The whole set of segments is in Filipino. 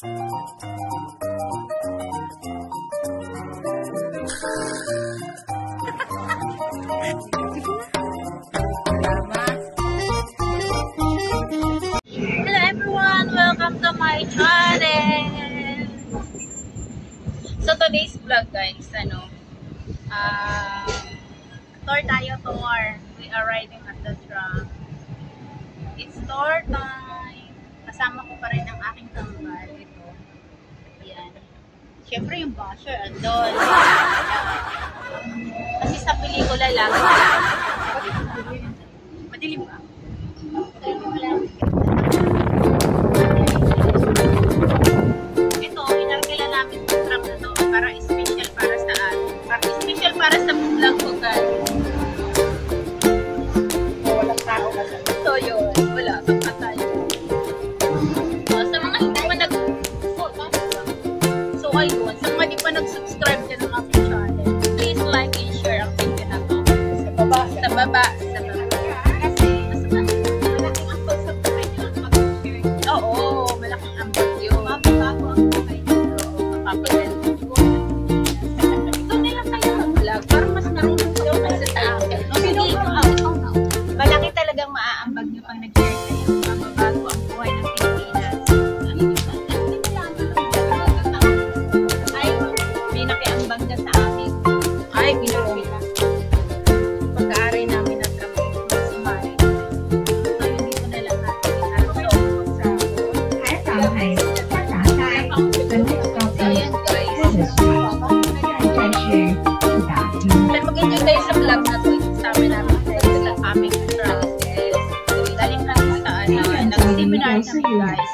Hello everyone! Welcome to my channel! So today's vlog guys, tour tayo, tour. We are riding at the truck. It's tour time. Kasama ko pa rin ang aking kambal. Ito. Ayan. Siyempre yung basher, andun. Kasi sa pelikula lang. Madilim ba? Ito, inarkila namin yung tram na to para special para sa atin. Special para sa vlog ko guys. Walang tao kasi. So yun, wala. Pagkatay. Sa mga hindi pa So ayun, sa mga hindi pa nag-subscribe ka ng aking channel, please like and share ang video na to. Sa baba. Oo, malaking ambag yun. Mababago ang buhay nyo. Mapapagaling ko. Ito nila kayo mag-vlog. Parang mas marunong daw kasi sa akin. Malaki talagang maaambag nyo pag nag-share kayo. Mababago ang buhay ng Pilipinas. Ay, pinakiambag na sa amin. Ay, pinakita. Pag-aaray namin at kami. Sumali. So, yun dito na lang natin. Mag-enjoy kayo sa vlog na to. Isama namin kayo sa aming travels. Galing namin sa nag-seminar kami guys.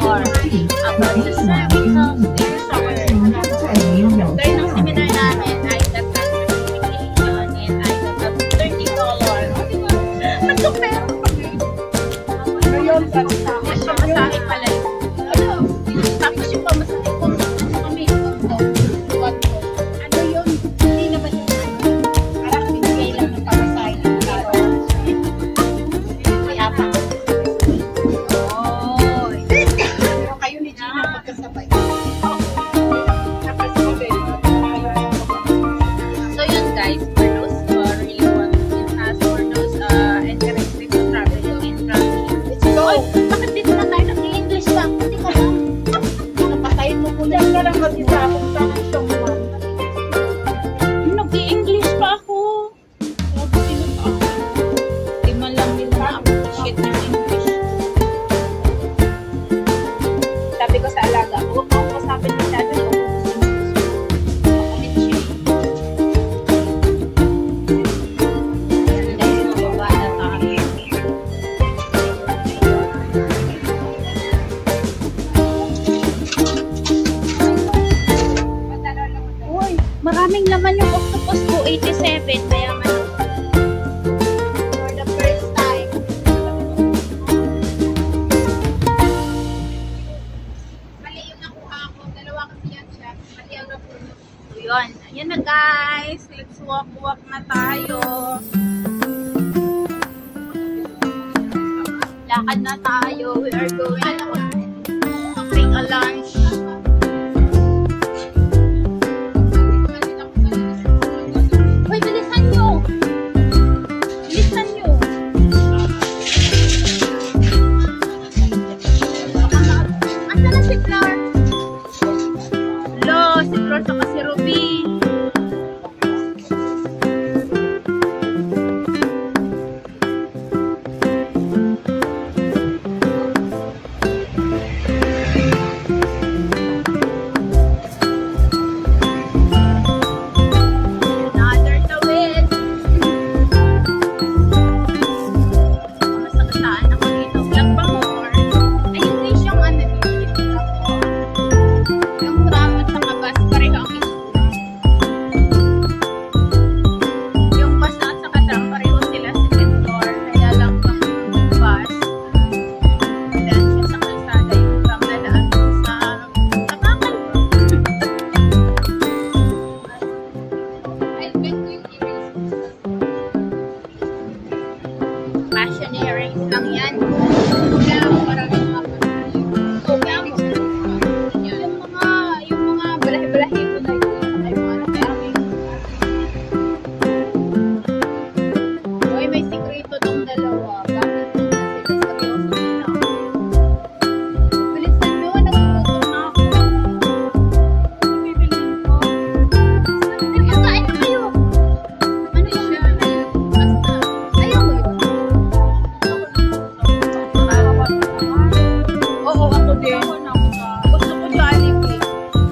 More about the service of their software. During ng seminar namin, I got certification and I got $30. Nagkupero kami. Ngayon, pamasahe pala yun. Tapos yung pamasahe ko, kami ano yun? Hindi naman yun. Parang binigay lang ng pamasahe ng karo. May apak. Oy. Pero kayo ni Gina magkasabay. So yun guys, for those who really want to ask, for those interested in traveling and traveling. Let's go! Oy, bakit dito na tayo nag-i-English ba? Hindi ka ba? Napatayin mo ko lang ka lang kasi sa akin sa siyong one. Nag-i-English pa ako. Sino pa ako? Di man lang nila na-appreciate ng English. Sabi ko sa alaga, huwag mo ako kasapin masyado ko. Makulit siya. Ayan guys, mababa na tayo. Uy, maraming laman yung octopus ko, 87. Kaya man. For the first time. Mali yung nakuha ko. Dalawa kasi yan siya. Mali ang napuno. So yun. Ayan na guys. Let's walk na tayo. Lakad na tayo. We are going to bring a lunch. Hoy, bilisan nyo! Bilisan nyo! Asa na si Flor? Hello, si Flor saka si Ruby. ko din. Gusto ko Jollibee.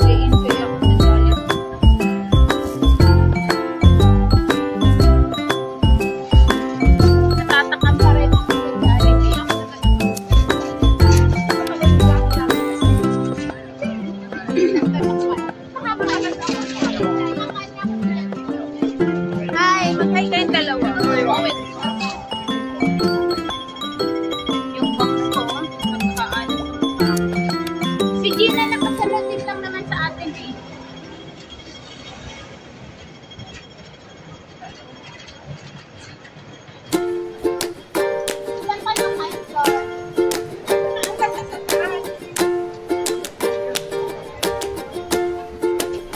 I-enjoy ako sa Jollibee. Natatakam pa rin ako sa Jollibee. Hi! Mag-hi kayong dalawa. Yung box ko, nagkaano. Si Gina nakasalatin lang naman sa atin eh. Saan pa yung high floor?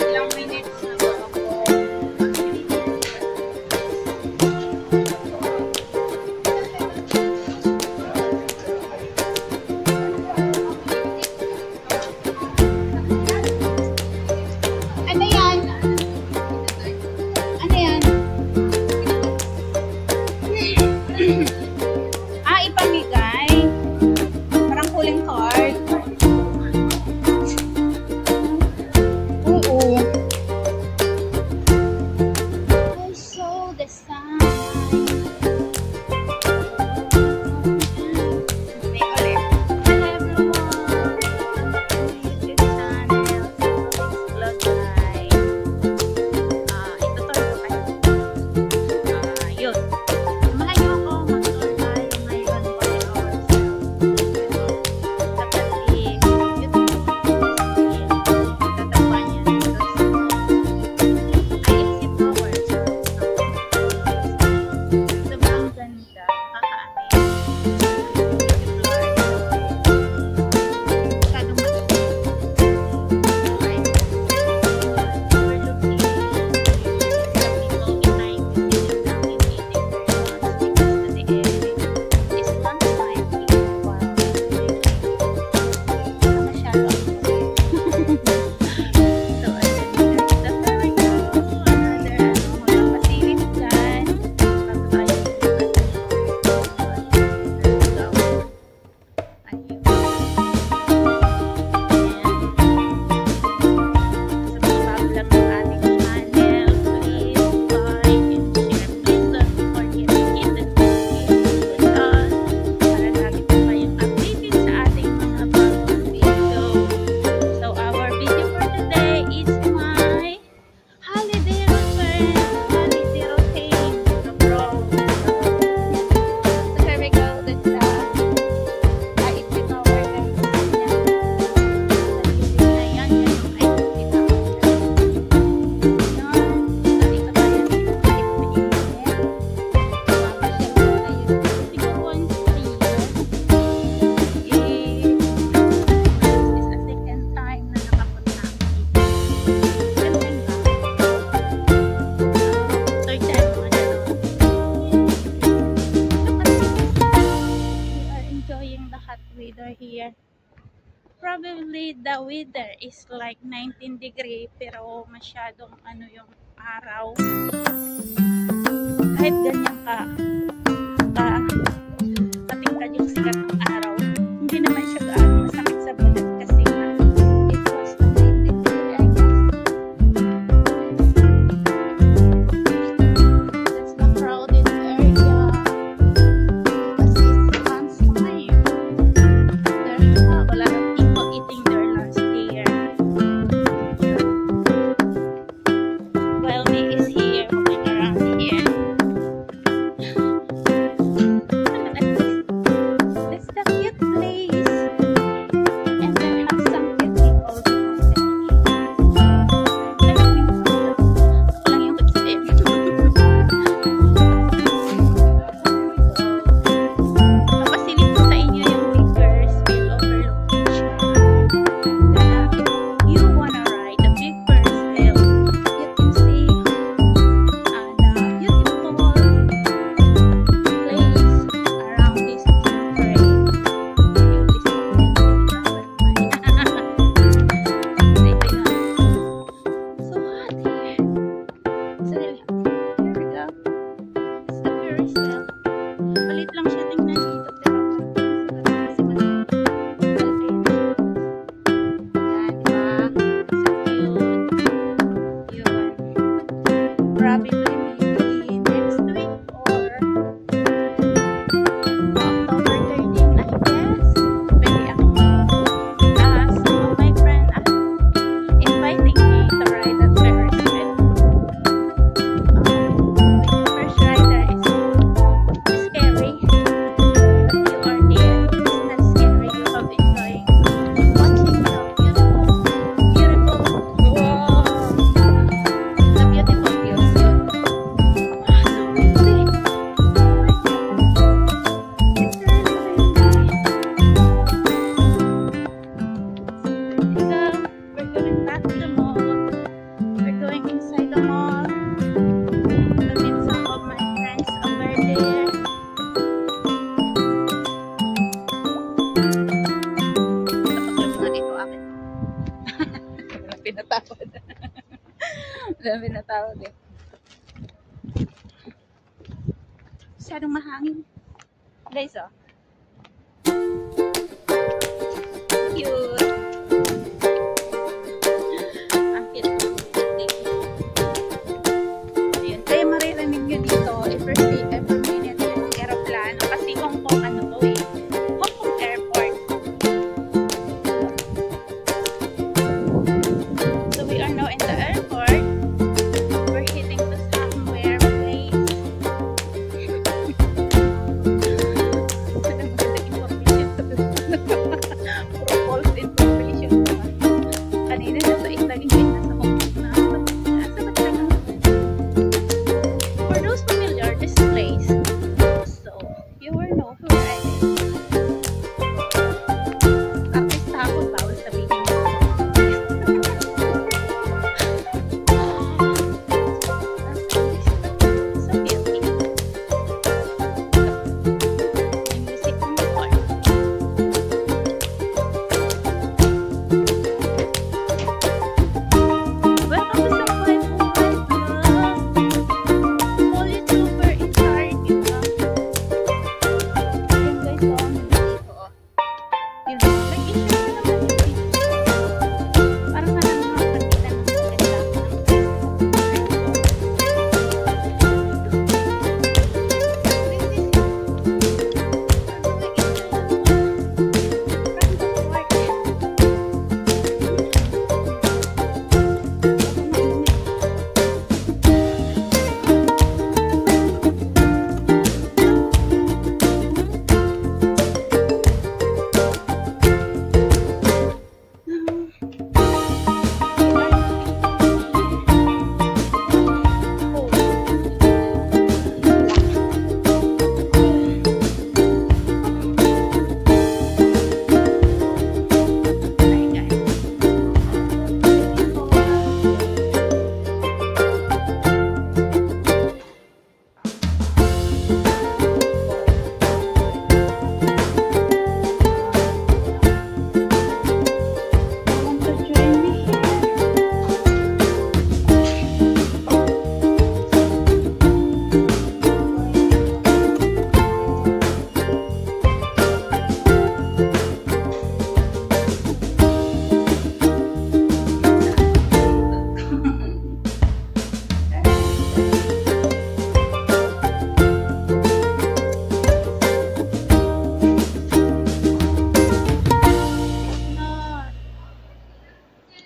Ilang minutes na ba ako? Ano yan? Ano yan? Ipamigay. Parang calling card. Oo. I saw the sign. May ulit. Everyone. The sun else blood light. Ito to kayo. Yun. Mahal niyo ako. Mag-on tayo ngayon. Here. Probably the weather is like 19 degree pero masyadong ano yung araw. Kahit ganyan katingkad yung sikat ng araw, hindi naman siya gaano masakit sa balat kasi it was 19 degree I guess. That's the crowded area. Kasi it's lunchtime. A lot of people eating their lunch here. Well, me is here, walking around here. That's the natawad. Dami natawad eh. Masyadong mahangin. Guys, oh. Cute. Ang cute. Ayun. Kaya maririnig nyo dito every minute yung aeroplano. Kasi Hong Kong ano to eh. Hong Kong Airport. So we are now in the airport. We're heading to somewhere place. Puro false information naman. Kanina nasa Instagram nasa Hong Kong na. Asa ba talaga? For those familiar, this place. So, you will know who I am. Artista ako, bawal sabihin. So guilty. Yung music ng motor. Welcome to Sambuhay Buhay Vlog. All YouTuber in charge, diba? Ayun guys, so ano dito? Yun, nag-issue ko naman yung video. Para nga lang makakita ng maganda.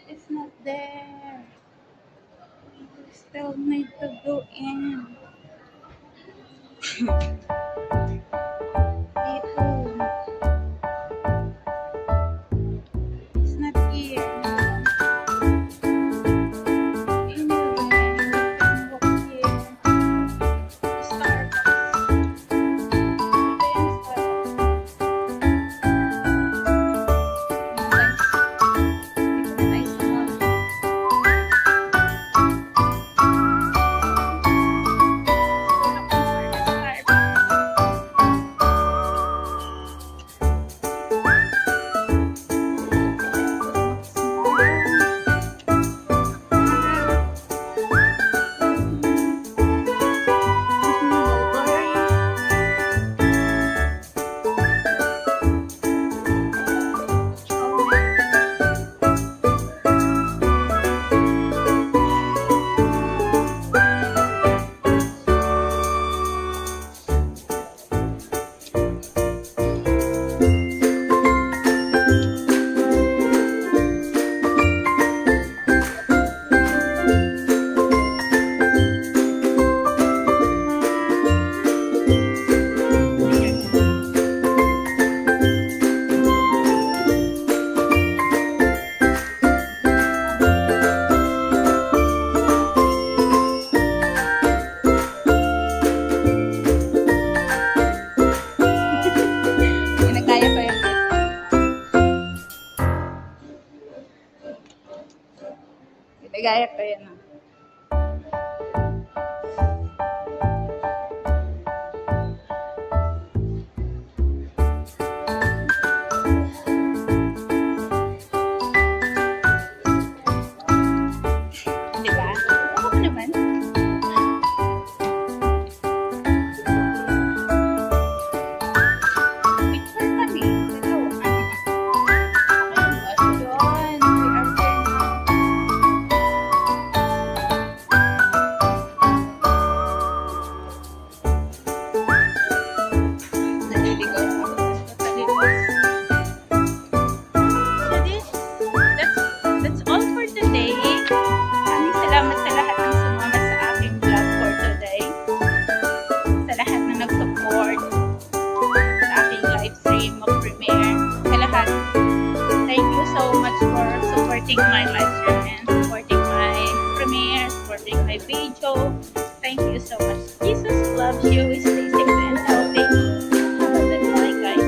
It's not there. We still need to go in. Dito. It's not here. Anyway, we can walk here. Starbucks. Again, Starbucks. Nice. Nice mall. Gaya ko yun. supporting my live stream and supporting my premiere, supporting my video. Thank you so much. Jesus loves you. Stay safe and healthy. Have a good night, guys.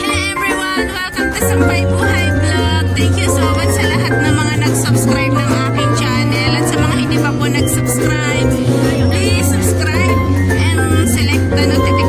Hello everyone! Welcome to Sampay Buhay Vlog. Thank you so much sa lahat ng mga nag-subscribe ng aking channel at sa mga hindi pa po nag-subscribe. Please subscribe and select the notification